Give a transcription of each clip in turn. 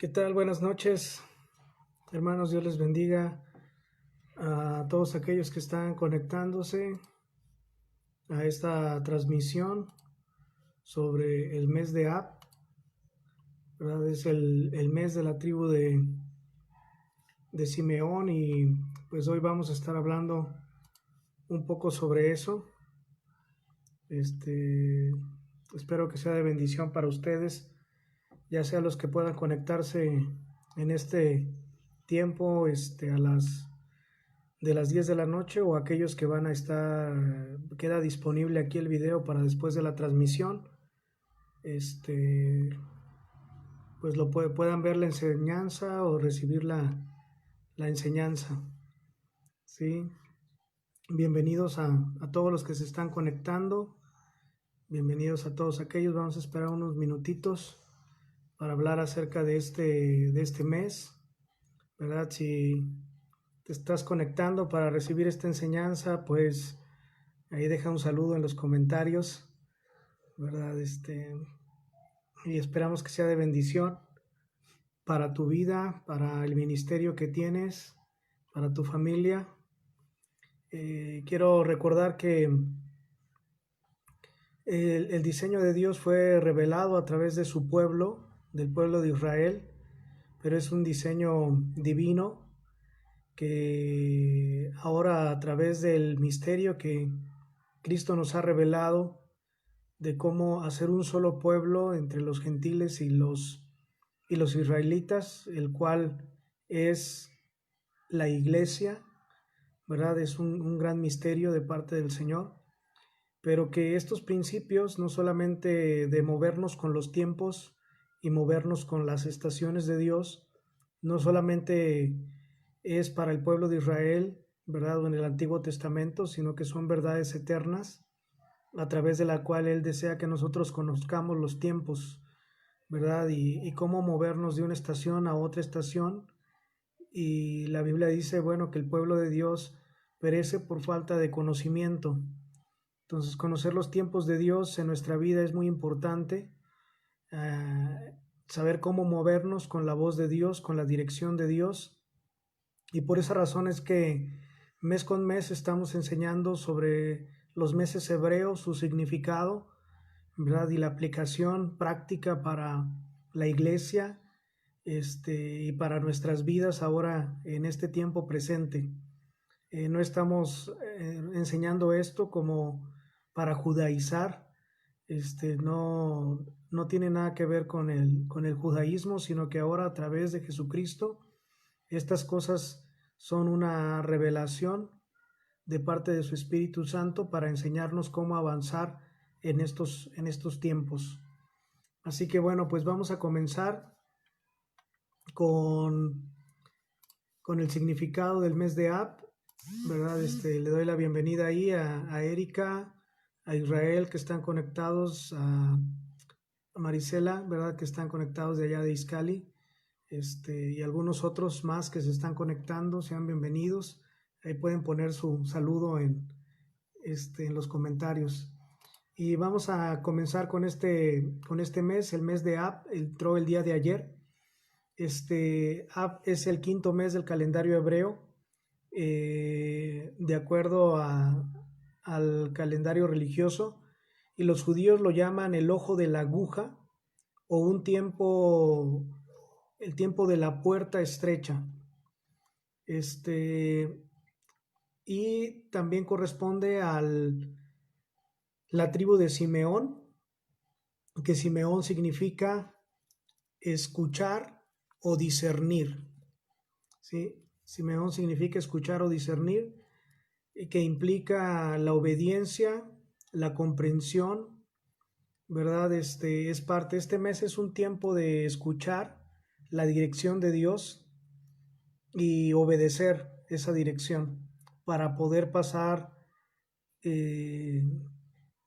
¿Qué tal? Buenas noches, hermanos. Dios les bendiga a todos aquellos que están conectándose a esta transmisión sobre el mes de Ab, ¿verdad? Es el mes de la tribu de Simeón y pues hoy vamos a estar hablando un poco sobre eso. Espero que sea de bendición para ustedes, ya sea los que puedan conectarse en este tiempo a las 10 de la noche o aquellos que van a estar, queda disponible aquí el video para después de la transmisión, pues puedan ver la enseñanza o recibir la enseñanza, ¿sí? Bienvenidos a todos los que se están conectando, bienvenidos a todos aquellos. Vamos a esperar unos minutitos para hablar acerca de este mes, ¿verdad? Si te estás conectando para recibir esta enseñanza, pues ahí deja un saludo en los comentarios, ¿verdad? Y esperamos que sea de bendición para tu vida, para el ministerio que tienes, para tu familia. Quiero recordar que el diseño de Dios fue revelado a través de su pueblo, del pueblo de Israel, pero es un diseño divino que ahora a través del misterio que Cristo nos ha revelado de cómo hacer un solo pueblo entre los gentiles y los israelitas, el cual es la iglesia, ¿verdad? Es un gran misterio de parte del Señor, pero que estos principios, no solamente de movernos con los tiempos y movernos con las estaciones de Dios, no solamente es para el pueblo de Israel, ¿verdad? O en el Antiguo Testamento, sino que son verdades eternas a través de la cual Él desea que nosotros conozcamos los tiempos, ¿verdad? Y cómo movernos de una estación a otra estación. Y la Biblia dice, bueno, que el pueblo de Dios perece por falta de conocimiento. Entonces, conocer los tiempos de Dios en nuestra vida es muy importante. Saber cómo movernos con la voz de Dios, con la dirección de Dios. Y por esa razón es que mes con mes estamos enseñando sobre los meses hebreos, su significado, ¿verdad? Y la aplicación práctica para la iglesia, y para nuestras vidas ahora en este tiempo presente. No estamos enseñando esto como para judaizar, no tiene nada que ver con el judaísmo, sino que ahora a través de Jesucristo estas cosas son una revelación de parte de su Espíritu Santo para enseñarnos cómo avanzar en estos tiempos. Así que bueno, pues vamos a comenzar con el significado del mes de Ab, ¿verdad? Le doy la bienvenida ahí a Erika, a Israel, que están conectados, a Marisela, ¿verdad? Que están conectados de allá de Izcali, y algunos otros más que se están conectando. Sean bienvenidos. Ahí pueden poner su saludo en los comentarios. Y vamos a comenzar con este mes, el mes de Ab. Entró el día de ayer. Ab es el quinto mes del calendario hebreo, de acuerdo al calendario religioso, y los judíos lo llaman el ojo de la aguja o el tiempo de la puerta estrecha. Y también corresponde a la tribu de Simeón, que Simeón significa escuchar o discernir, ¿sí? Simeón significa escuchar o discernir, que implica la obediencia, la comprensión, ¿verdad? Es parte, este mes es un tiempo de escuchar la dirección de Dios y obedecer esa dirección para poder pasar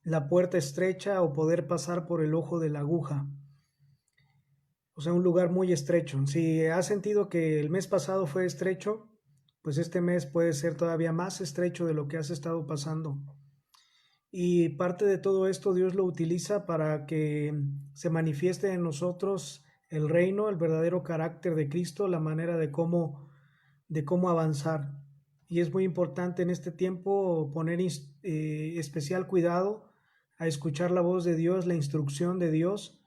la puerta estrecha o poder pasar por el ojo de la aguja. O sea, un lugar muy estrecho. Si has sentido que el mes pasado fue estrecho, pues este mes puede ser todavía más estrecho de lo que has estado pasando. Y parte de todo esto Dios lo utiliza para que se manifieste en nosotros el reino, el verdadero carácter de Cristo, la manera de cómo avanzar. Y es muy importante en este tiempo poner especial cuidado a escuchar la voz de Dios, la instrucción de Dios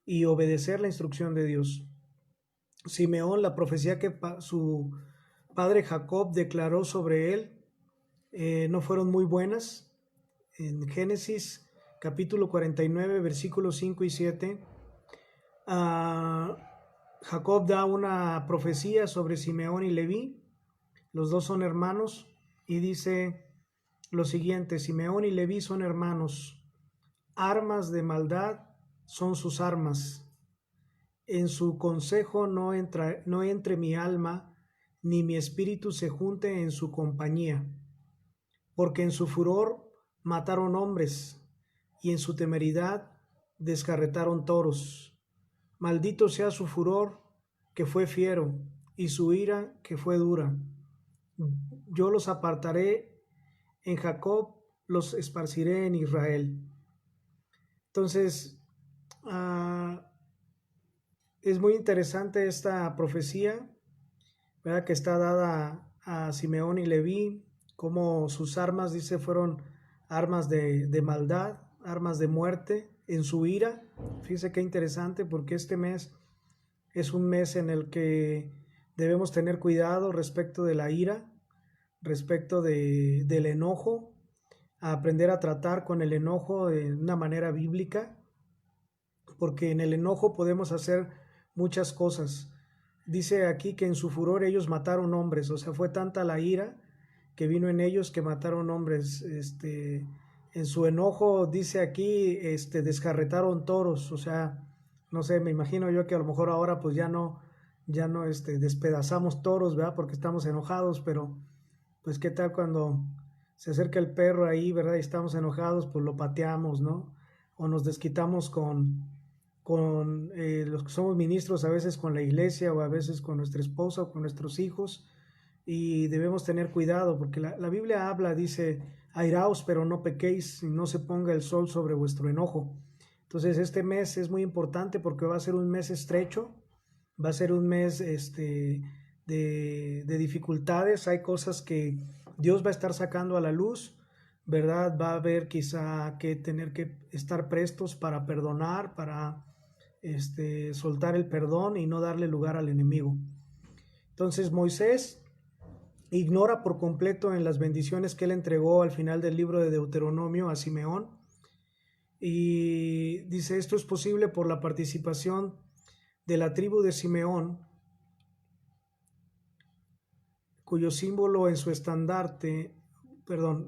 y obedecer la instrucción de Dios. Simeón, la profecía que su padre Jacob declaró sobre él, no fueron muy buenas. En Génesis capítulo 49, versículos 5 y 7, Jacob da una profecía sobre Simeón y Leví. Los dos son hermanos y dice lo siguiente: Simeón y Leví son hermanos, armas de maldad son sus armas. En su consejo no entre mi alma, ni mi espíritu se junte en su compañía. Porque en su furor mataron hombres, y en su temeridad descarretaron toros. Maldito sea su furor, que fue fiero, y su ira, que fue dura. Yo los apartaré en Jacob, los esparciré en Israel. Entonces, es muy interesante esta profecía, ¿verdad?, que está dada a Simeón y Leví, como sus armas, dice, fueron armas de maldad, armas de muerte en su ira. Fíjese qué interesante, porque este mes es un mes en el que debemos tener cuidado respecto de la ira, respecto del enojo, a aprender a tratar con el enojo de una manera bíblica, porque en el enojo podemos hacer muchas cosas. Dice aquí que en su furor ellos mataron hombres, o sea, fue tanta la ira que vino en ellos que mataron hombres. En su enojo, dice aquí, descarretaron toros, o sea, no sé, me imagino yo que a lo mejor ahora pues ya no despedazamos toros, ¿verdad?, porque estamos enojados, pero pues qué tal cuando se acerca el perro ahí, ¿verdad?, y estamos enojados, pues lo pateamos, ¿no? O nos desquitamos con los que somos ministros, a veces con la iglesia, o a veces con nuestra esposa o con nuestros hijos, y debemos tener cuidado, porque la Biblia habla, dice, airaos, pero no pequéis, y no se ponga el sol sobre vuestro enojo. Entonces este mes es muy importante porque va a ser un mes estrecho, va a ser un mes de dificultades. Hay cosas que Dios va a estar sacando a la luz, ¿verdad? Va a haber quizá que tener que estar prestos para perdonar, para soltar el perdón y no darle lugar al enemigo. Entonces Moisés ignora por completo en las bendiciones que él entregó al final del libro de Deuteronomio a Simeón, y dice: esto es posible por la participación de la tribu de Simeón, cuyo símbolo en su estandarte,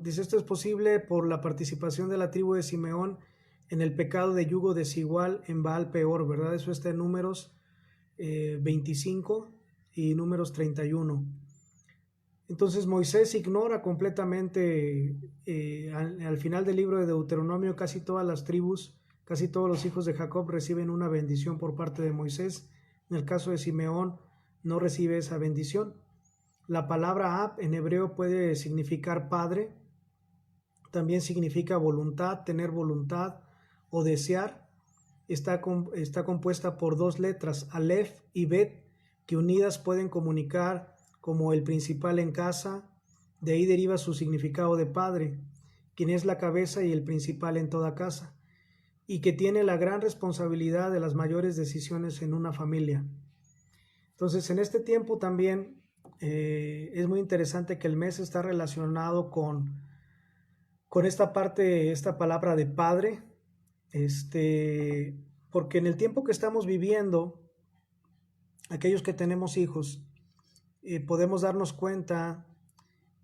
dice, esto es posible por la participación de la tribu de Simeón en el pecado de yugo desigual en Baal Peor, ¿verdad? Eso está en Números 25 y Números 31. Entonces Moisés ignora completamente, al final del libro de Deuteronomio, casi todas las tribus, casi todos los hijos de Jacob reciben una bendición por parte de Moisés. En el caso de Simeón no recibe esa bendición. La palabra Ab en hebreo puede significar padre, también significa voluntad, tener voluntad o desear. Está compuesta por dos letras, Aleph y Bet, que unidas pueden comunicar como el principal en casa. De ahí deriva su significado de padre, quien es la cabeza y el principal en toda casa, y que tiene la gran responsabilidad de las mayores decisiones en una familia. Entonces, en este tiempo también es muy interesante que el mes está relacionado con esta parte, esta palabra de padre, porque en el tiempo que estamos viviendo, aquellos que tenemos hijos, podemos darnos cuenta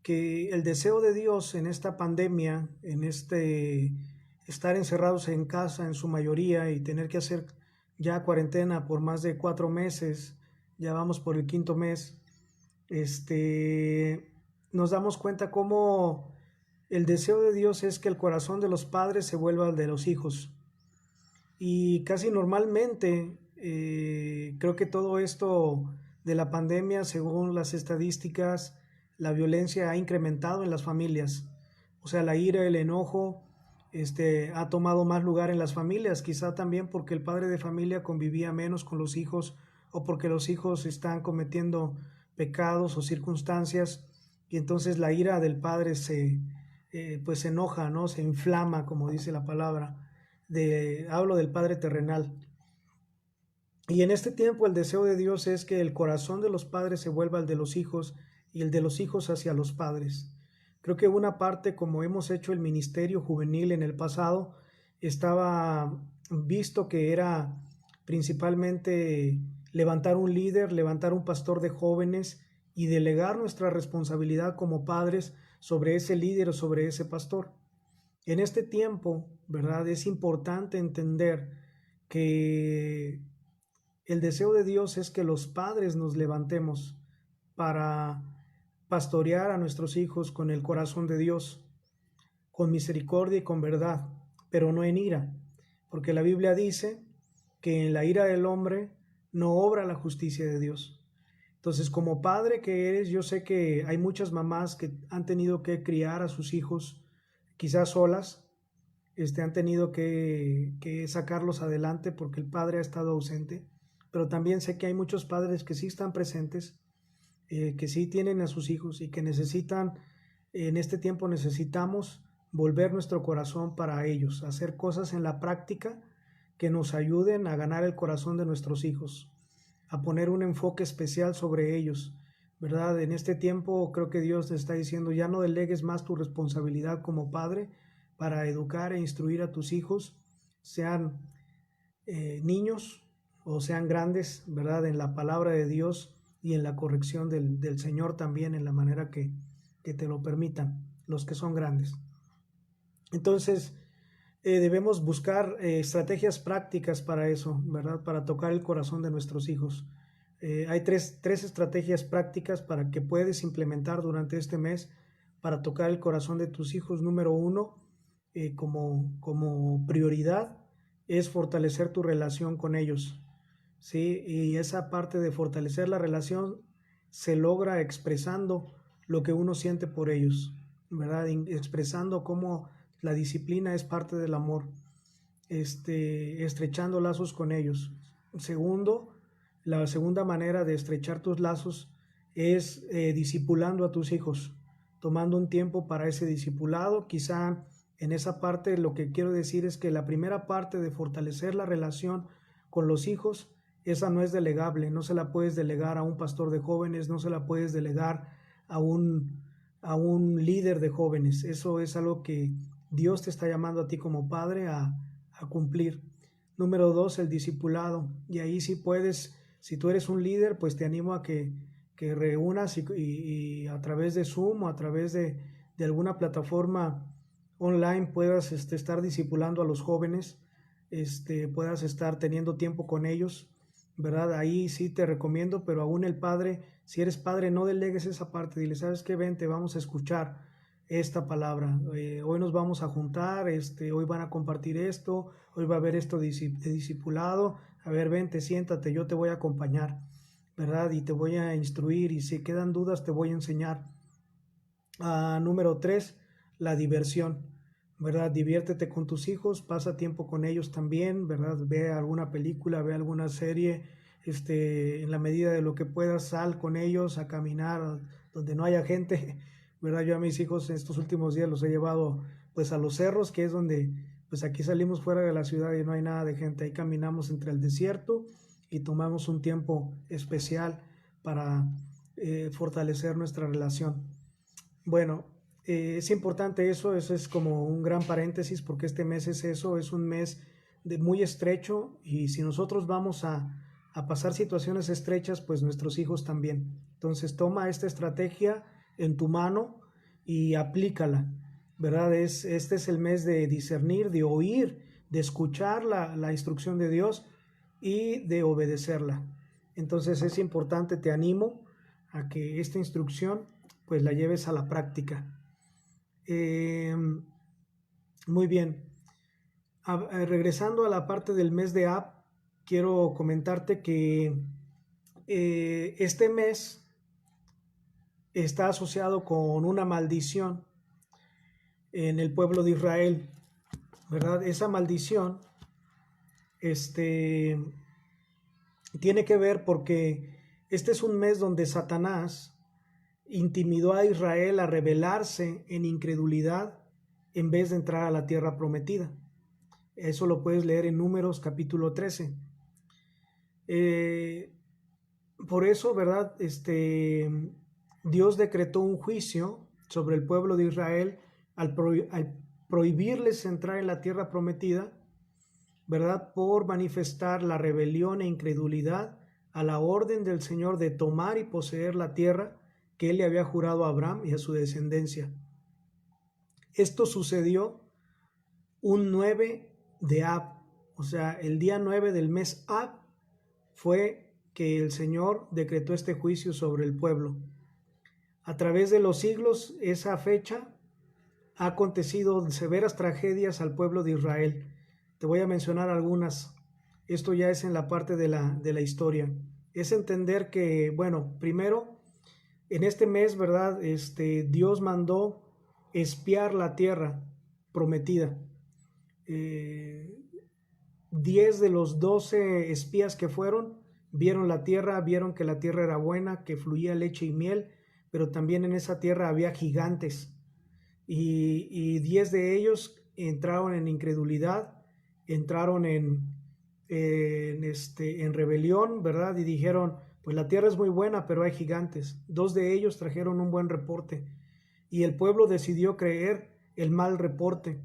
que el deseo de Dios en esta pandemia, en estar encerrados en casa en su mayoría y tener que hacer ya cuarentena por más de 4 meses, ya vamos por el 5.º mes, nos damos cuenta cómo el deseo de Dios es que el corazón de los padres se vuelva al de los hijos. Y casi normalmente, creo que todo esto de la pandemia, según las estadísticas, la violencia ha incrementado en las familias. O sea, la ira, el enojo, ha tomado más lugar en las familias, quizá también porque el padre de familia convivía menos con los hijos o porque los hijos están cometiendo pecados o circunstancias y entonces la ira del padre pues se enoja, ¿no? Se inflama, como dice la palabra. Hablo del padre terrenal. Y en este tiempo el deseo de Dios es que el corazón de los padres se vuelva al de los hijos y el de los hijos hacia los padres. Creo que una parte, como hemos hecho el ministerio juvenil en el pasado, estaba visto que era principalmente levantar un líder, levantar un pastor de jóvenes y delegar nuestra responsabilidad como padres sobre ese líder o sobre ese pastor. En este tiempo, ¿verdad? Es importante entender que el deseo de Dios es que los padres nos levantemos para pastorear a nuestros hijos con el corazón de Dios, con misericordia y con verdad, pero no en ira, porque la Biblia dice que en la ira del hombre no obra la justicia de Dios. Entonces, como padre que eres, yo sé que hay muchas mamás que han tenido que criar a sus hijos, quizás solas, han tenido que sacarlos adelante porque el padre ha estado ausente, pero también sé que hay muchos padres que sí están presentes, que sí tienen a sus hijos y que necesitan, en este tiempo necesitamos volver nuestro corazón para ellos, hacer cosas en la práctica que nos ayuden a ganar el corazón de nuestros hijos, a poner un enfoque especial sobre ellos, ¿verdad? En este tiempo creo que Dios te está diciendo, ya no delegues más tu responsabilidad como padre para educar e instruir a tus hijos, sean niños o sean grandes, ¿verdad? En la palabra de Dios y en la corrección del Señor también, en la manera que te lo permitan, los que son grandes. Entonces, debemos buscar estrategias prácticas para eso, ¿verdad? Para tocar el corazón de nuestros hijos. Hay tres estrategias prácticas para que puedes implementar durante este mes para tocar el corazón de tus hijos. Número uno, como prioridad, es fortalecer tu relación con ellos, ¿sí? Y esa parte de fortalecer la relación se logra expresando lo que uno siente por ellos, ¿verdad? Expresando cómo la disciplina es parte del amor, estrechando lazos con ellos. Segundo, la segunda manera de estrechar tus lazos es discipulando a tus hijos, tomando un tiempo para ese discipulado. Quizá en esa parte lo que quiero decir es que la primera parte de fortalecer la relación con los hijos, esa no es delegable, no se la puedes delegar a un pastor de jóvenes, no se la puedes delegar a un líder de jóvenes. Eso es algo que Dios te está llamando a ti como padre a cumplir. Número dos, el discipulado. Y ahí sí puedes, si tú eres un líder, pues te animo a que reúnas y a través de Zoom o a través de alguna plataforma online puedas estar discipulando a los jóvenes, puedas estar teniendo tiempo con ellos, ¿verdad? Ahí sí te recomiendo, pero aún el padre, si eres padre, no delegues esa parte, dile, ¿sabes qué? Vente, vamos a escuchar esta palabra, hoy nos vamos a juntar, hoy van a compartir esto, hoy va a haber esto de discipulado, a ver, vente, siéntate, yo te voy a acompañar, ¿verdad? Y te voy a instruir y si quedan dudas te voy a enseñar. Número 3, la diversión, ¿verdad? Diviértete con tus hijos, pasa tiempo con ellos también, ¿verdad? Ve alguna película, ve alguna serie, en la medida de lo que puedas, sal con ellos a caminar donde no haya gente, ¿verdad? Yo a mis hijos estos últimos días los he llevado pues a los cerros, que es donde pues aquí salimos fuera de la ciudad y no hay nada de gente, ahí caminamos entre el desierto y tomamos un tiempo especial para fortalecer nuestra relación. Bueno, es importante eso es como un gran paréntesis porque este mes es eso, es un mes muy estrecho y si nosotros vamos a pasar situaciones estrechas, pues nuestros hijos también. Entonces toma esta estrategia en tu mano y aplícala, ¿verdad? Este es el mes de discernir, de oír, de escuchar la instrucción de Dios y de obedecerla. Entonces es importante, te animo a que esta instrucción pues la lleves a la práctica. Muy bien. Regresando a la parte del mes de Ab, quiero comentarte que este mes está asociado con una maldición en el pueblo de Israel. ¿verdad? Esa maldición tiene que ver porque este es un mes donde Satanás intimidó a Israel a rebelarse en incredulidad en vez de entrar a la tierra prometida. Eso lo puedes leer en Números capítulo 13. Por eso, ¿verdad? Dios decretó un juicio sobre el pueblo de Israel al prohibirles entrar en la tierra prometida, ¿verdad? Por manifestar la rebelión e incredulidad a la orden del Señor de tomar y poseer la tierra que Él le había jurado a Abraham y a su descendencia. Esto sucedió un 9 de Ab, o sea, el día 9 del mes Ab fue que el Señor decretó este juicio sobre el pueblo. A través de los siglos, esa fecha ha acontecido severas tragedias al pueblo de Israel. Te voy a mencionar algunas. Esto ya es en la parte de la historia. Es entender que, bueno, primero, en este mes, ¿verdad? Dios mandó espiar la tierra prometida. 10 de los 12 espías que fueron, vieron la tierra, vieron que la tierra era buena, que fluía leche y miel, pero también en esa tierra había gigantes. Y 10 de ellos entraron en incredulidad, entraron en rebelión, ¿verdad? Y dijeron, pues la tierra es muy buena, pero hay gigantes. 2 de ellos trajeron un buen reporte y el pueblo decidió creer el mal reporte.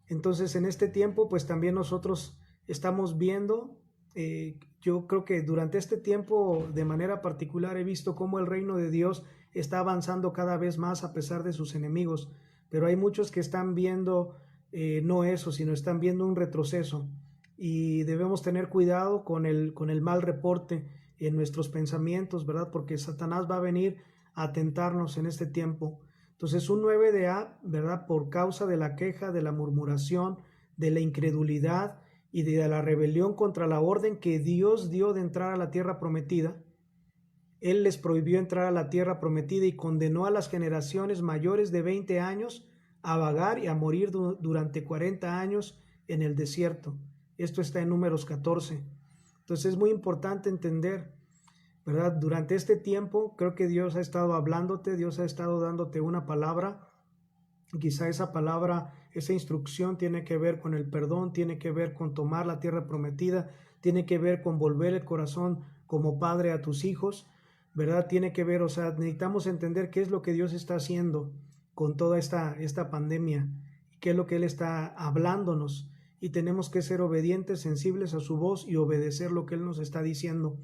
Entonces, en este tiempo, pues también nosotros estamos viendo, yo creo que durante este tiempo de manera particular he visto cómo el reino de Dios está avanzando cada vez más a pesar de sus enemigos, pero hay muchos que están viendo no eso, sino están viendo un retroceso y debemos tener cuidado con el mal reporte en nuestros pensamientos, ¿verdad? Porque Satanás va a venir a tentarnos en este tiempo. Entonces un 9 de Ab, ¿verdad? Por causa de la queja, de la murmuración, de la incredulidad y de la rebelión contra la orden que Dios dio de entrar a la tierra prometida, Él les prohibió entrar a la tierra prometida y condenó a las generaciones mayores de 20 años a vagar y a morir durante 40 años en el desierto. Esto está en Números 14. Entonces es muy importante entender, ¿verdad? Durante este tiempo creo que Dios ha estado hablándote, Dios ha estado dándote una palabra. Quizá esa palabra, esa instrucción tiene que ver con el perdón, tiene que ver con tomar la tierra prometida, tiene que ver con volver el corazón como padre a tus hijos, ¿verdad? Tiene que ver, o sea, necesitamos entender qué es lo que Dios está haciendo con toda esta pandemia, qué es lo que Él está hablándonos, y tenemos que ser obedientes, sensibles a su voz y obedecer lo que Él nos está diciendo.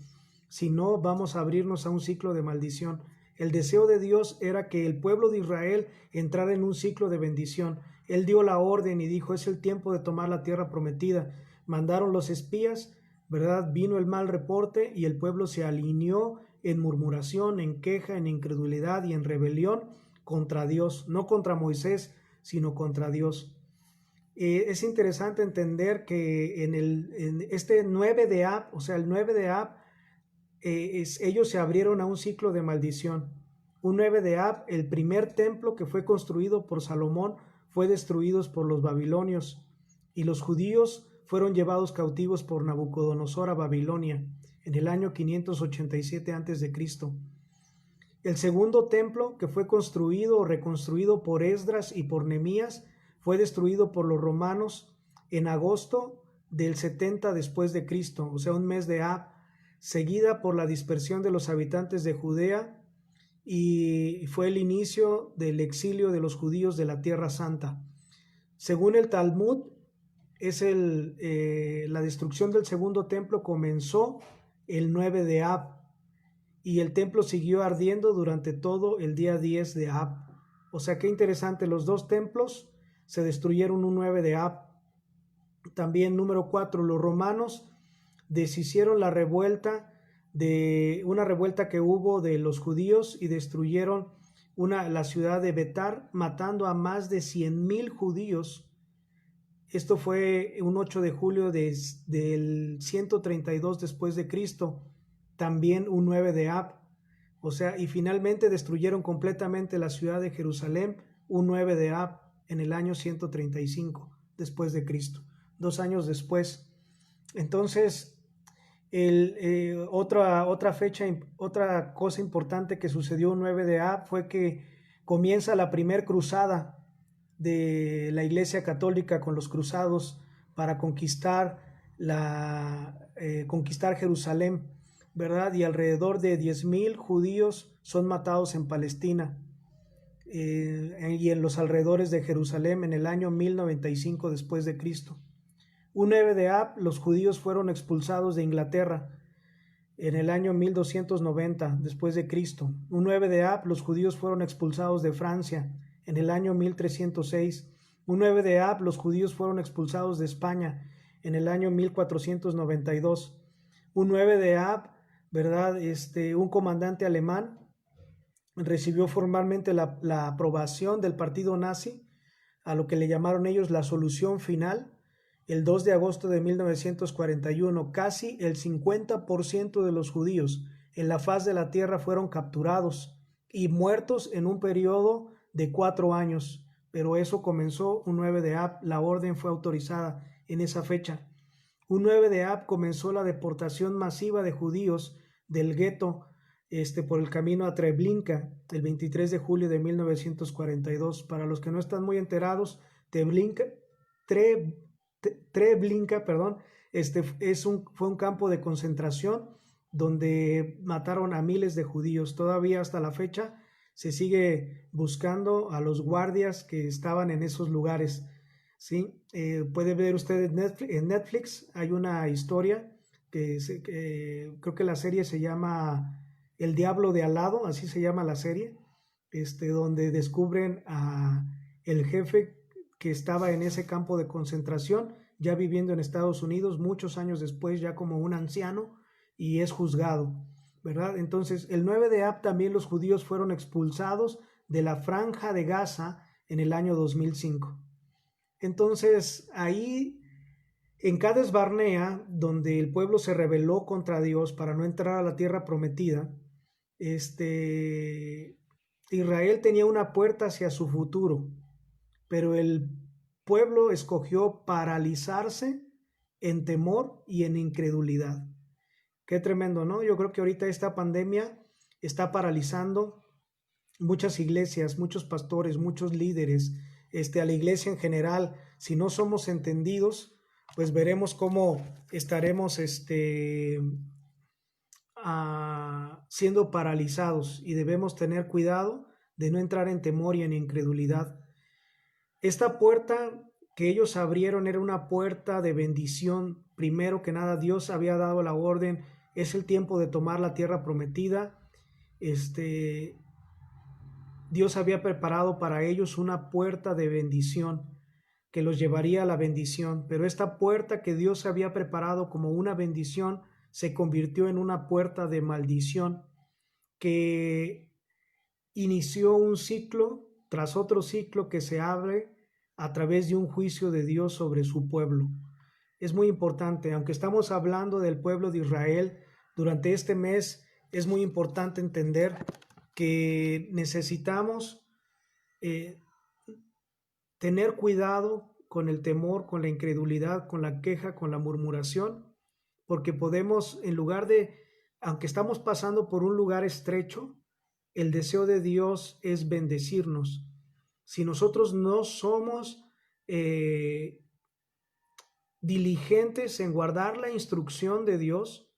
Si no, vamos a abrirnos a un ciclo de maldición. El deseo de Dios era que el pueblo de Israel entrara en un ciclo de bendición. Él dio la orden y dijo, es el tiempo de tomar la tierra prometida. Mandaron los espías, ¿verdad? Vino el mal reporte y el pueblo se alineó en murmuración, en queja, en incredulidad y en rebelión contra Dios, no contra Moisés, sino contra Dios. Es interesante entender que en este 9 de Ab, o sea, el 9 de Ab, ellos se abrieron a un ciclo de maldición. Un 9 de Ab, el primer templo que fue construido por Salomón fue destruido por los babilonios y los judíos fueron llevados cautivos por Nabucodonosor a Babilonia en el año 587 a.C. El segundo templo que fue construido o reconstruido por Esdras y por Nehemías fue destruido por los romanos en agosto del 70 después de Cristo, o sea, un mes de Ab, seguida por la dispersión de los habitantes de Judea y fue el inicio del exilio de los judíos de la Tierra Santa. Según el Talmud, la destrucción del segundo templo comenzó el 9 de Ab y el templo siguió ardiendo durante todo el día 10 de Ab. O sea, qué interesante, los dos templos se destruyeron un 9 de Ab. También número 4, los romanos deshicieron la revuelta una revuelta que hubo de los judíos y destruyeron la ciudad de Betar, matando a más de 100,000 judíos. Esto fue un 8 de julio del 132 después de Cristo, también un 9 de Ab. O sea, y finalmente destruyeron completamente la ciudad de Jerusalén un 9 de Ab en el año 135. después de Cristo, 2 años después. Entonces, otra fecha, otra cosa importante que sucedió un 9 de Ab fue que comienza la primer cruzada de la Iglesia Católica con los cruzados para conquistar Jerusalén, ¿verdad? Y alrededor de 10,000 judíos son matados en Palestina y en los alrededores de Jerusalén en el año 1095 después de Cristo. Un 9 de Ab, los judíos fueron expulsados de Inglaterra en el año 1290 después de Cristo. Un 9 de Ab, los judíos fueron expulsados de Francia en el año 1306. Un 9 de Ab, los judíos fueron expulsados de España en el año 1492. Un 9 de Ab, ¿verdad? Un comandante alemán recibió formalmente la aprobación del partido nazi, a lo que le llamaron ellos la solución final, el 2 de agosto de 1941. Casi el 50% de los judíos en la faz de la tierra fueron capturados y muertos en un periodo de 4 años. Pero eso comenzó un 9 de Ab, la orden fue autorizada en esa fecha. Un 9 de Ab comenzó la deportación masiva de judíos del gueto por el camino a Treblinka, el 23 de julio de 1942. Para los que no están muy enterados, Treblinka, fue un campo de concentración donde mataron a miles de judíos. Todavía hasta la fecha se sigue buscando a los guardias que estaban en esos lugares, ¿sí? Puede ver usted en Netflix, hay una historia que creo que la serie se llama El Diablo de Al lado, así se llama la serie, donde descubren a el jefe que estaba en ese campo de concentración, ya viviendo en Estados Unidos, muchos años después, ya como un anciano, y es juzgado, ¿verdad? Entonces, el 9 de Ab también los judíos fueron expulsados de la Franja de Gaza en el año 2005. Entonces, ahí en Cades Barnea, donde el pueblo se rebeló contra Dios para no entrar a la tierra prometida, Israel tenía una puerta hacia su futuro, pero el pueblo escogió paralizarse en temor y en incredulidad. Qué tremendo, ¿no? Yo creo que ahorita esta pandemia está paralizando muchas iglesias, muchos pastores, muchos líderes, a la iglesia en general. Si no somos entendidos, pues veremos cómo estaremos siendo paralizados, y debemos tener cuidado de no entrar en temor y en incredulidad. Esta puerta que ellos abrieron era una puerta de bendición. Primero que nada, Dios había dado la orden, es el tiempo de tomar la tierra prometida. Dios había preparado para ellos una puerta de bendición que los llevaría a la bendición, pero esta puerta que Dios había preparado como una bendición se convirtió en una puerta de maldición que inició un ciclo tras otro ciclo que se abre a través de un juicio de Dios sobre su pueblo. Es muy importante, aunque estamos hablando del pueblo de Israel, durante este mes es muy importante entender que necesitamos tener cuidado con el temor, con la incredulidad, con la queja, con la murmuración, porque podemos, en lugar de, aunque estamos pasando por un lugar estrecho, el deseo de Dios es bendecirnos. Si nosotros no somos diligentes en guardar la instrucción de Dios,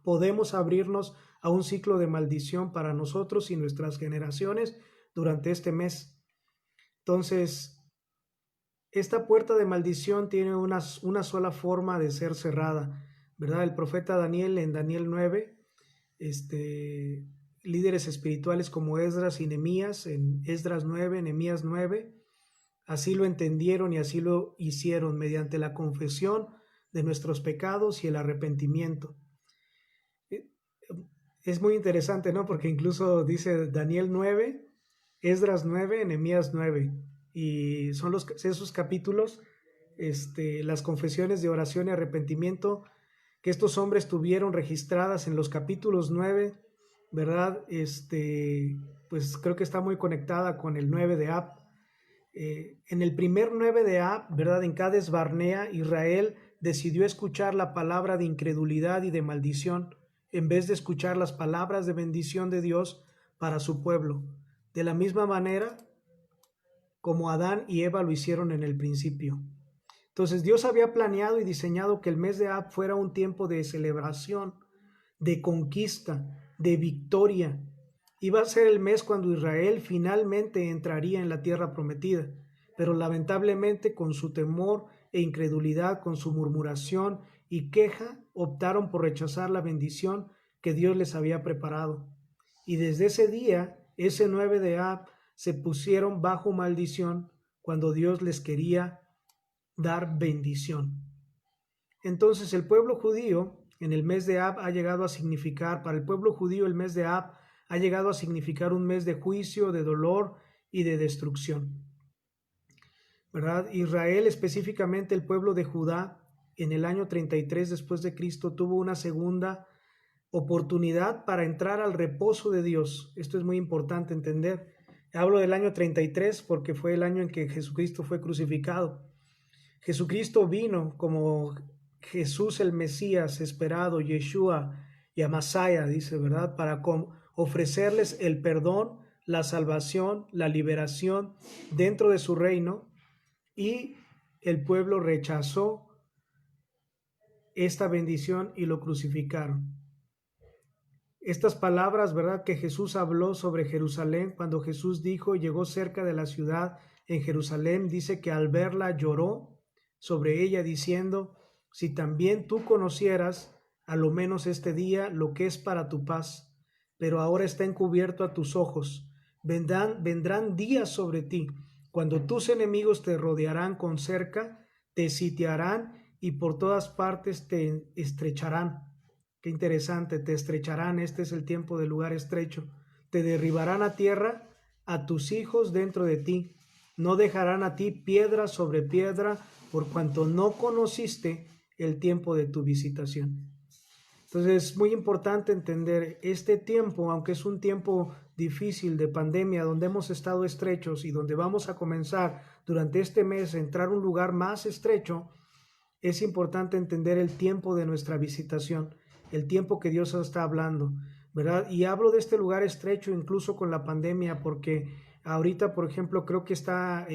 podemos abrirnos a un ciclo de maldición para nosotros y nuestras generaciones durante este mes. Entonces, esta puerta de maldición tiene una sola forma de ser cerrada, ¿verdad? El profeta Daniel, en Daniel 9, líderes espirituales como Esdras y Nehemías, en Esdras 9, Nehemías 9, así lo entendieron y así lo hicieron mediante la confesión de nuestros pecados y el arrepentimiento. Es muy interesante, ¿no? Porque incluso dice Daniel 9, Esdras 9, Nehemías 9, y son esos capítulos, las confesiones de oración y arrepentimiento que estos hombres tuvieron registradas en los capítulos 9, ¿verdad? Pues creo que está muy conectada con el 9 de Ab. En el primer 9 de Ab, ¿verdad? En Cades Barnea, Israel decidió escuchar la palabra de incredulidad y de maldición en vez de escuchar las palabras de bendición de Dios para su pueblo. De la misma manera como Adán y Eva lo hicieron en el principio. Entonces Dios había planeado y diseñado que el mes de Ab fuera un tiempo de celebración, de conquista, de victoria. Iba a ser el mes cuando Israel finalmente entraría en la tierra prometida, pero lamentablemente con su temor e incredulidad, con su murmuración y queja, optaron por rechazar la bendición que Dios les había preparado. Y desde ese día, ese 9 de Ab, se pusieron bajo maldición cuando Dios les quería dar bendición. Entonces el pueblo judío en el mes de Ab ha llegado a significar, para el pueblo judío el mes de Ab ha llegado a significar un mes de juicio, de dolor y de destrucción. ¿Verdad? Israel, específicamente el pueblo de Judá, en el año 33 después de Cristo tuvo una segunda oportunidad para entrar al reposo de Dios. Esto es muy importante entender. Hablo del año 33 porque fue el año en que Jesucristo fue crucificado. Jesucristo vino como Jesús el Mesías esperado, Yeshua y Amasaya, dice, ¿verdad? Para ofrecerles el perdón, la salvación, la liberación dentro de su reino, y el pueblo rechazó esta bendición y lo crucificaron. Estas palabras, ¿verdad?, que Jesús habló sobre Jerusalén, cuando Jesús dijo, llegó cerca de la ciudad en Jerusalén, dice que al verla lloró sobre ella diciendo, si también tú conocieras, a lo menos este día, lo que es para tu paz, pero ahora está encubierto a tus ojos. Vendrán días sobre ti, cuando tus enemigos te rodearán con cerca, te sitiarán y por todas partes te estrecharán. Qué interesante, te estrecharán, este es el tiempo del lugar estrecho. Te derribarán a tierra a tus hijos dentro de ti. No dejarán a ti piedra sobre piedra, por cuanto no conociste el tiempo de tu visitación. Entonces es muy importante entender este tiempo, aunque es un tiempo difícil de pandemia, donde hemos estado estrechos y donde vamos a comenzar durante este mes a entrar a un lugar más estrecho, es importante entender el tiempo de nuestra visitación, el tiempo que Dios está hablando, ¿verdad? Y hablo de este lugar estrecho incluso con la pandemia, porque ahorita, por ejemplo, creo que está,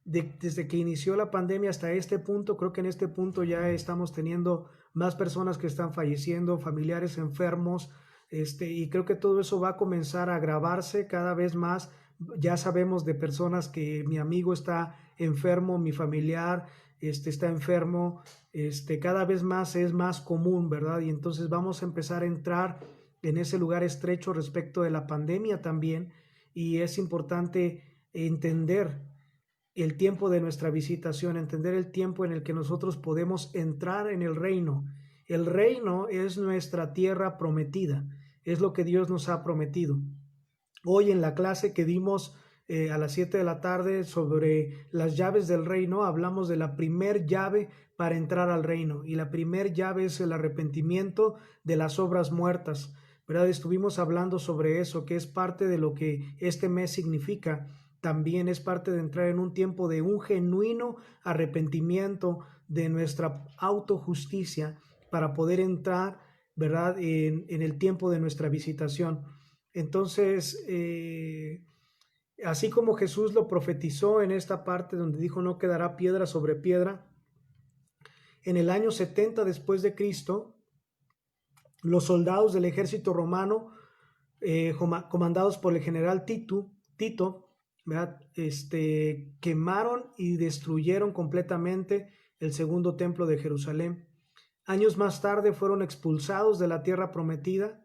desde que inició la pandemia hasta este punto, creo que en este punto ya estamos teniendo más personas que están falleciendo, familiares enfermos, y creo que todo eso va a comenzar a agravarse cada vez más. Ya sabemos de personas que mi amigo está enfermo, mi familiar está enfermo, cada vez más es más común, ¿verdad? Y entonces vamos a empezar a entrar en ese lugar estrecho respecto de la pandemia también, y es importante entender el tiempo de nuestra visitación, entender el tiempo en el que nosotros podemos entrar en el reino. El reino es nuestra tierra prometida, es lo que Dios nos ha prometido. Hoy en la clase que dimos a las 7 de la tarde sobre las llaves del reino, hablamos de la primer llave para entrar al reino, y la primer llave es el arrepentimiento de las obras muertas, ¿verdad? Estuvimos hablando sobre eso, que es parte de lo que este mes significa. También es parte de entrar en un tiempo de un genuino arrepentimiento de nuestra autojusticia para poder entrar, ¿verdad?, en el tiempo de nuestra visitación. Entonces, así como Jesús lo profetizó en esta parte donde dijo no quedará piedra sobre piedra, en el año 70 después de Cristo, los soldados del ejército romano, comandados por el general Tito, ¿verdad?, quemaron y destruyeron completamente el segundo templo de Jerusalén. Años más tarde fueron expulsados de la tierra prometida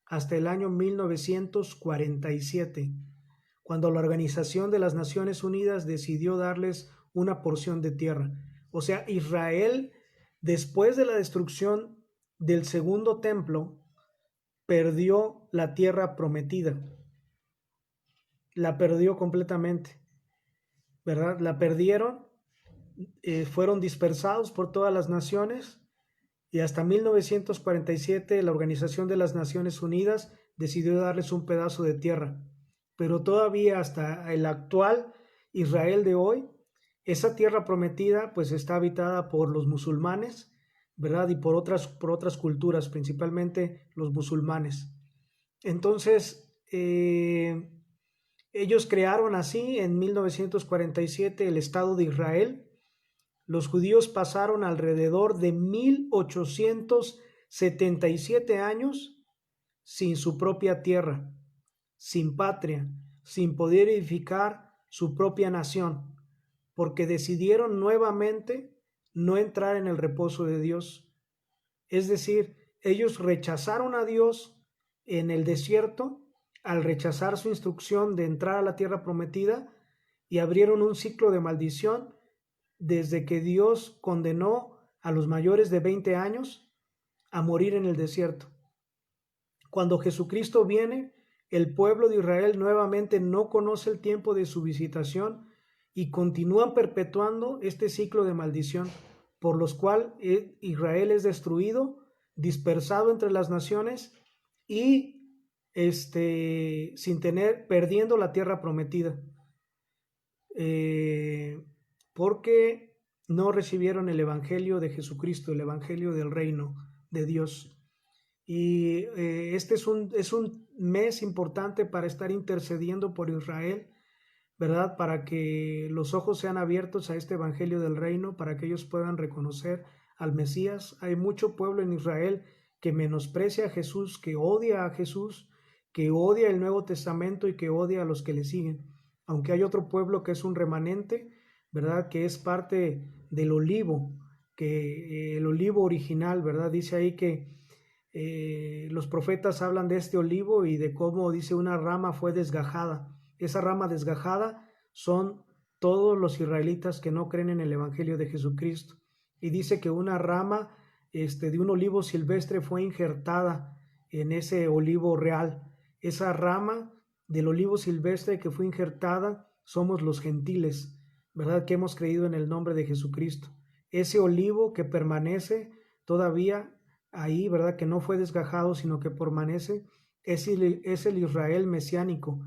hasta el año 1947, cuando la Organización de las Naciones Unidas decidió darles una porción de tierra. O sea, Israel, después de la destrucción del segundo templo, perdió la tierra prometida. La perdió completamente, ¿verdad? La perdieron, fueron dispersados por todas las naciones, y hasta 1947 la Organización de las Naciones Unidas decidió darles un pedazo de tierra. Pero todavía hasta el actual Israel de hoy, esa tierra prometida pues está habitada por los musulmanes, ¿verdad? Y por otras culturas, principalmente los musulmanes. Entonces, ellos crearon así en 1947 el Estado de Israel. Los judíos pasaron alrededor de 1877 años sin su propia tierra, sin patria, sin poder edificar su propia nación, porque decidieron nuevamente no entrar en el reposo de Dios. Es decir, ellos rechazaron a Dios en el desierto al rechazar su instrucción de entrar a la tierra prometida y abrieron un ciclo de maldición desde que Dios condenó a los mayores de 20 años a morir en el desierto. Cuando Jesucristo viene, el pueblo de Israel nuevamente no conoce el tiempo de su visitación y continúan perpetuando este ciclo de maldición, por los cual Israel es destruido, dispersado entre las naciones y perdiendo la tierra prometida, porque no recibieron el evangelio de Jesucristo, el evangelio del reino de Dios. Y este es un mes importante para estar intercediendo por Israel, ¿verdad? Para que los ojos sean abiertos a este evangelio del reino, para que ellos puedan reconocer al Mesías. Hay mucho pueblo en Israel que menosprecia a Jesús, que odia a Jesús, que odia el Nuevo Testamento y que odia a los que le siguen. Aunque hay otro pueblo que es un remanente, ¿verdad? Que es parte del olivo, que el olivo original, ¿verdad? Dice ahí que los profetas hablan de este olivo y de cómo, dice, una rama fue desgajada. Esa rama desgajada son todos los israelitas que no creen en el evangelio de Jesucristo. Y dice que una rama de un olivo silvestre fue injertada en ese olivo real. Esa rama del olivo silvestre que fue injertada somos los gentiles, ¿verdad? Que hemos creído en el nombre de Jesucristo. Ese olivo que permanece todavía ahí, ¿verdad? Que no fue desgajado, sino que permanece, es el Israel mesiánico.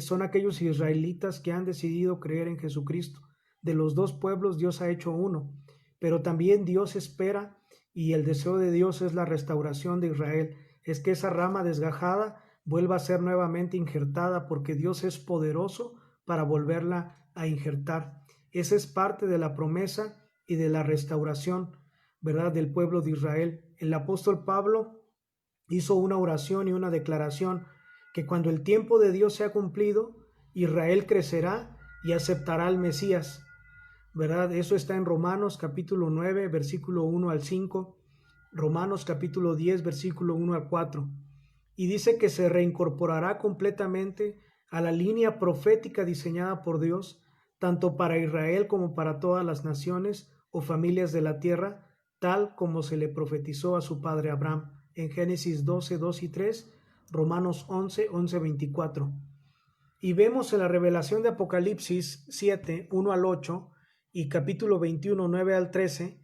Son aquellos israelitas que han decidido creer en Jesucristo. De los dos pueblos Dios ha hecho uno, pero también Dios espera, y el deseo de Dios es la restauración de Israel, es que esa rama desgajada vuelva a ser nuevamente injertada, porque Dios es poderoso para volverla a injertar. Esa es parte de la promesa y de la restauración, ¿verdad?, del pueblo de Israel. El apóstol Pablo hizo una oración y una declaración que cuando el tiempo de Dios sea cumplido, Israel crecerá y aceptará al Mesías, ¿verdad? Eso está en Romanos capítulo 9, versículo 1 al 5, Romanos capítulo 10, versículo 1 al 4. Y dice que se reincorporará completamente a la línea profética diseñada por Dios, tanto para Israel como para todas las naciones o familias de la tierra, tal como se le profetizó a su padre Abraham en Génesis 12, 2 y 3, Romanos 11, 11, 24. Y vemos en la revelación de Apocalipsis 7, 1 al 8 y capítulo 21, 9 al 13,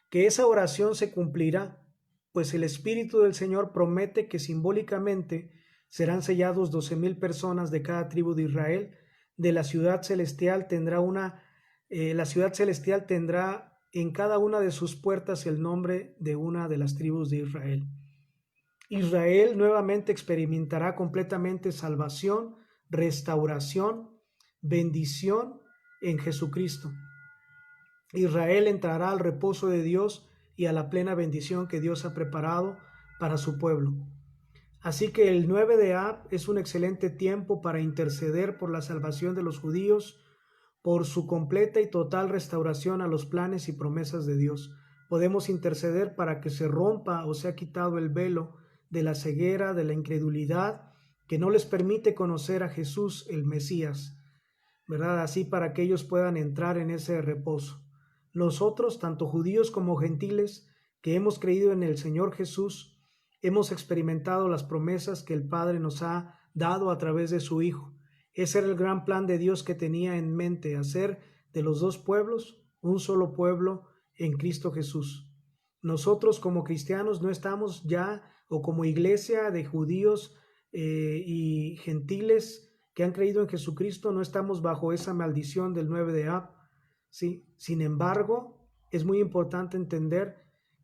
que esa oración se cumplirá, pues el Espíritu del Señor promete que simbólicamente serán sellados 12,000 personas de cada tribu de Israel. De la ciudad celestial la ciudad celestial tendrá en cada una de sus puertas el nombre de una de las tribus de Israel. Israel nuevamente experimentará completamente salvación, restauración, bendición en Jesucristo. Israel entrará al reposo de Dios y a la plena bendición que Dios ha preparado para su pueblo. Así que el 9 de Ab es un excelente tiempo para interceder por la salvación de los judíos, por su completa y total restauración a los planes y promesas de Dios. Podemos interceder para que se rompa o sea quitado el velo de la ceguera, de la incredulidad, que no les permite conocer a Jesús, el Mesías, ¿verdad? Así para que ellos puedan entrar en ese reposo. Nosotros, tanto judíos como gentiles, que hemos creído en el Señor Jesús, hemos experimentado las promesas que el Padre nos ha dado a través de su Hijo. Ese era el gran plan de Dios que tenía en mente, hacer de los dos pueblos un solo pueblo en Cristo Jesús. Nosotros como cristianos no estamos ya, o como iglesia de judíos y gentiles que han creído en Jesucristo, no estamos bajo esa maldición del 9 de Ab, ¿sí? Sin embargo, es muy importante entender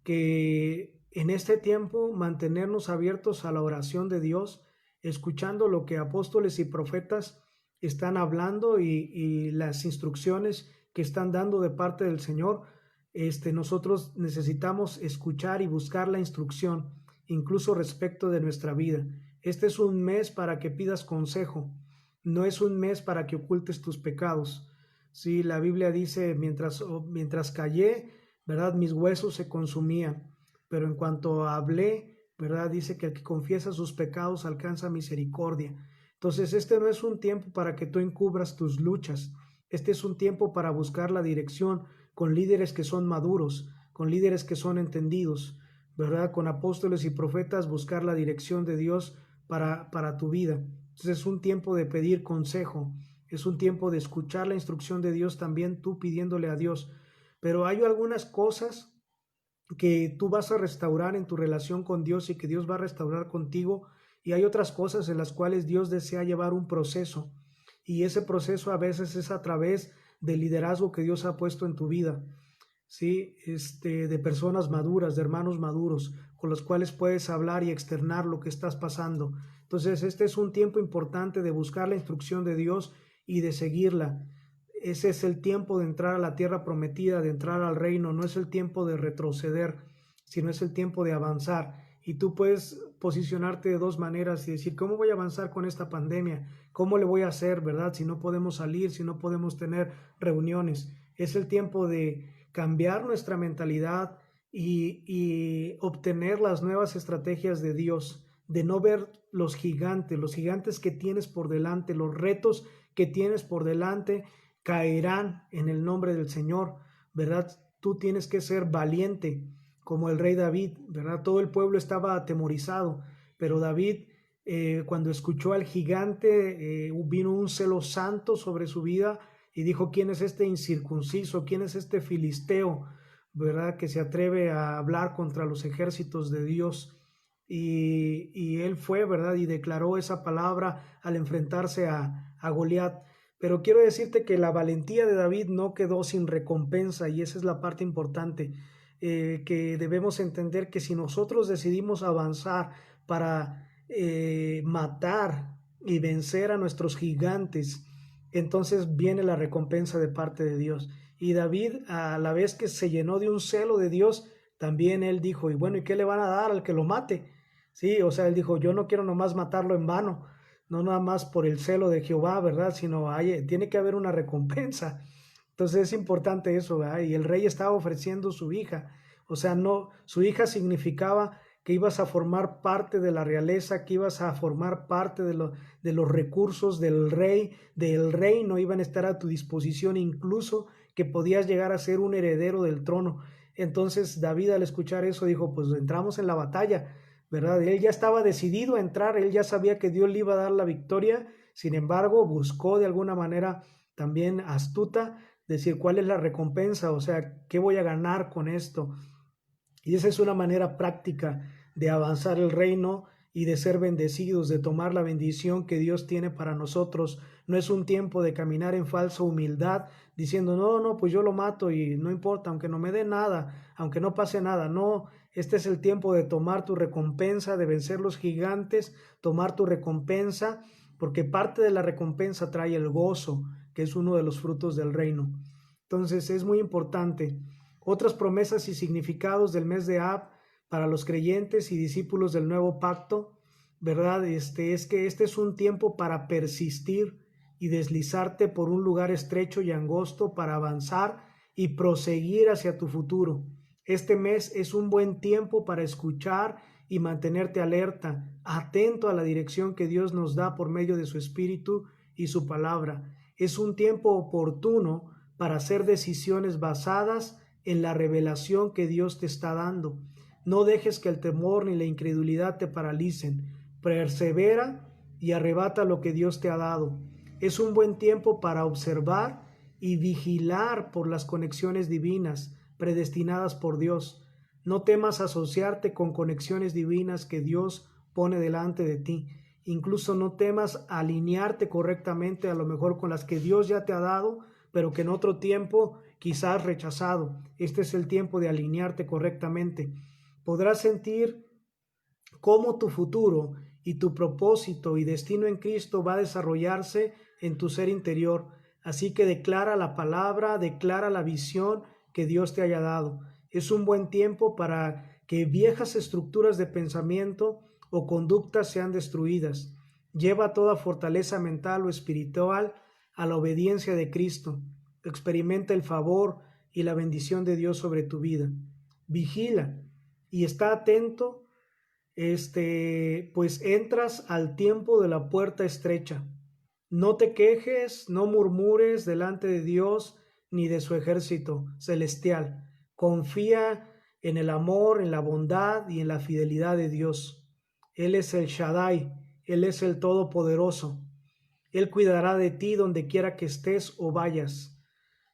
que en este tiempo mantenernos abiertos a la oración de Dios, escuchando lo que apóstoles y profetas están hablando y las instrucciones que están dando de parte del Señor. Nosotros necesitamos escuchar y buscar la instrucción, incluso respecto de nuestra vida. Este es un mes para que pidas consejo, no es un mes para que ocultes tus pecados. Sí, la Biblia dice, mientras callé, ¿verdad? Mis huesos se consumían, pero en cuanto hablé, ¿verdad? Dice que el que confiesa sus pecados alcanza misericordia. Entonces, este no es un tiempo para que tú encubras tus luchas. Este es un tiempo para buscar la dirección con líderes que son maduros, con líderes que son entendidos, ¿verdad? Con apóstoles y profetas, buscar la dirección de Dios para tu vida. Entonces es un tiempo de pedir consejo, es un tiempo de escuchar la instrucción de Dios, también tú pidiéndole a Dios. Pero hay algunas cosas que tú vas a restaurar en tu relación con Dios y que Dios va a restaurar contigo, y hay otras cosas en las cuales Dios desea llevar un proceso, y ese proceso a veces es a través del liderazgo que Dios ha puesto en tu vida, ¿sí? De personas maduras, de hermanos maduros, con los cuales puedes hablar y externar lo que estás pasando. Entonces, este es un tiempo importante de buscar la instrucción de Dios y de seguirla. Ese es el tiempo de entrar a la tierra prometida, de entrar al reino. No es el tiempo de retroceder, sino es el tiempo de avanzar. Y tú puedes posicionarte de dos maneras y decir, ¿cómo voy a avanzar con esta pandemia? ¿Cómo le voy a hacer, verdad? Si no podemos salir, si no podemos tener reuniones. Es el tiempo de cambiar nuestra mentalidad y obtener las nuevas estrategias de Dios, de no ver los gigantes que tienes por delante, los retos que tienes por delante caerán en el nombre del Señor, ¿verdad? Tú tienes que ser valiente como el rey David, ¿verdad? Todo el pueblo estaba atemorizado, pero David, cuando escuchó al gigante, vino un celo santo sobre su vida y dijo, ¿quién es este incircunciso? ¿Quién es este filisteo? ¿Verdad? Que se atreve a hablar contra los ejércitos de Dios. Y él fue, ¿verdad? Y declaró esa palabra al enfrentarse a Goliat. Pero quiero decirte que la valentía de David no quedó sin recompensa, y esa es la parte importante, que debemos entender que si nosotros decidimos avanzar para matar y vencer a nuestros gigantes, entonces viene la recompensa de parte de Dios. Y David, a la vez que se llenó de un celo de Dios, también él dijo, y bueno, ¿y qué le van a dar al que lo mate? Sí, o sea, él dijo, yo no quiero nomás matarlo en vano, no nada más por el celo de Jehová, ¿verdad? Sino tiene que haber una recompensa. Entonces es importante eso, ¿verdad? Y el rey estaba ofreciendo su hija, o sea, no, su hija significaba que ibas a formar parte de la realeza, que ibas a formar parte de los recursos del rey, del reino, iban a estar a tu disposición, incluso que podías llegar a ser un heredero del trono. Entonces David, al escuchar eso, dijo, pues entramos en la batalla, ¿verdad? Él ya estaba decidido a entrar, él ya sabía que Dios le iba a dar la victoria. Sin embargo, buscó de alguna manera también astuta decir cuál es la recompensa, o sea, ¿qué voy a ganar con esto? Y esa es una manera práctica de avanzar el reino y de ser bendecidos, de tomar la bendición que Dios tiene para nosotros. No es un tiempo de caminar en falsa humildad, diciendo, no, pues yo lo mato y no importa, aunque no me dé nada, aunque no pase nada. No, este es el tiempo de tomar tu recompensa, de vencer los gigantes, tomar tu recompensa, porque parte de la recompensa trae el gozo, que es uno de los frutos del reino. Entonces es muy importante. Otras promesas y significados del mes de Ab para los creyentes y discípulos del nuevo pacto, ¿verdad? Es que este es un tiempo para persistir y deslizarte por un lugar estrecho y angosto para avanzar y proseguir hacia tu futuro. Este mes es un buen tiempo para escuchar y mantenerte alerta, atento a la dirección que Dios nos da por medio de su Espíritu y su palabra. Es un tiempo oportuno para hacer decisiones basadas en la revelación que Dios te está dando. No dejes que el temor ni la incredulidad te paralicen. Persevera y arrebata lo que Dios te ha dado. Es un buen tiempo para observar y vigilar por las conexiones divinas predestinadas por Dios. No temas asociarte con conexiones divinas que Dios pone delante de ti. Incluso no temas alinearte correctamente a lo mejor con las que Dios ya te ha dado, pero que en otro tiempo quizás rechazado. Este es el tiempo de alinearte correctamente. Podrás sentir cómo tu futuro y tu propósito y destino en Cristo va a desarrollarse en tu ser interior. Así que declara la palabra, declara la visión que Dios te haya dado. Es un buen tiempo para que viejas estructuras de pensamiento o conductas sean destruidas. Lleva toda fortaleza mental o espiritual a la obediencia de Cristo. Experimenta el favor y la bendición de Dios sobre tu vida. Vigila y está atento, pues entras al tiempo de la puerta estrecha. No te quejes, no murmures delante de Dios ni de su ejército celestial. Confía en el amor, en la bondad y en la fidelidad de Dios. Él es el Shaddai, Él es el Todopoderoso. Él cuidará de ti donde quiera que estés o vayas.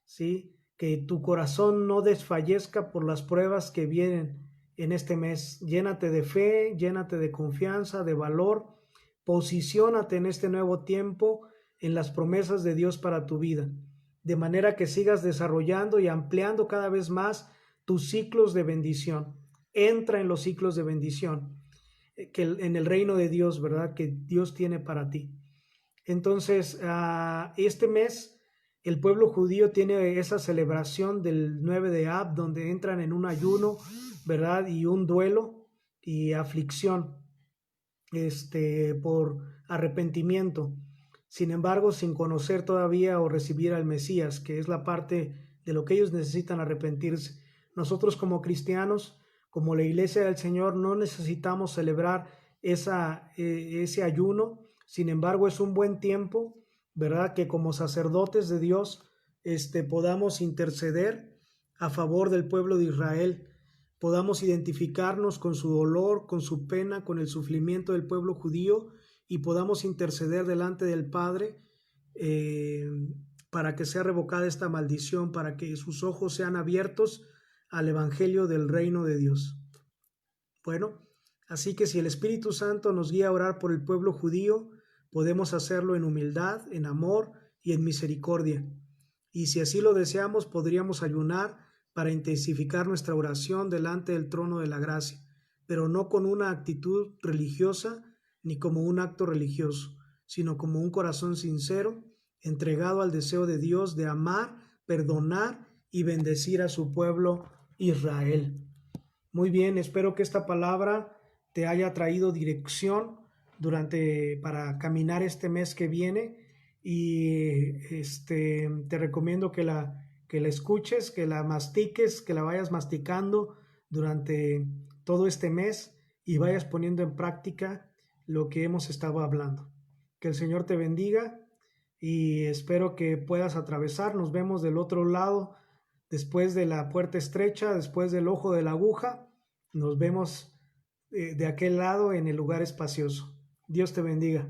¿Sí? Que tu corazón no desfallezca por las pruebas que vienen en este mes. Llénate de fe, llénate de confianza, de valor. Posiciónate en este nuevo tiempo en las promesas de Dios para tu vida, de manera que sigas desarrollando y ampliando cada vez más tus ciclos de bendición. Entra en los ciclos de bendición que en el reino de Dios, ¿verdad? Que Dios tiene para ti. Entonces, este mes el pueblo judío tiene esa celebración del 9 de Ab, donde entran en un ayuno, ¿verdad? Y un duelo y aflicción, por arrepentimiento. Sin embargo, sin conocer todavía o recibir al Mesías, que es la parte de lo que ellos necesitan arrepentirse. Nosotros como cristianos, como la iglesia del Señor, no necesitamos celebrar ese ayuno. Sin embargo, es un buen tiempo, ¿verdad? Que como sacerdotes de Dios, podamos interceder a favor del pueblo de Israel, podamos identificarnos con su dolor, con su pena, con el sufrimiento del pueblo judío y podamos interceder delante del Padre para que sea revocada esta maldición, para que sus ojos sean abiertos al evangelio del reino de Dios. Bueno, así que si el Espíritu Santo nos guía a orar por el pueblo judío, podemos hacerlo en humildad, en amor y en misericordia. Y si así lo deseamos, podríamos ayunar para intensificar nuestra oración delante del trono de la gracia, pero no con una actitud religiosa ni como un acto religioso, sino como un corazón sincero, entregado al deseo de Dios de amar, perdonar y bendecir a su pueblo Israel. Muy bien, espero que esta palabra te haya traído dirección para caminar este mes que viene y te recomiendo que la escuches, que la mastiques, que la vayas masticando durante todo este mes y vayas poniendo en práctica lo que hemos estado hablando. Que el Señor te bendiga y espero que puedas atravesar. Nos vemos del otro lado, después de la puerta estrecha, después del ojo de la aguja. Nos vemos de aquel lado en el lugar espacioso. Dios te bendiga.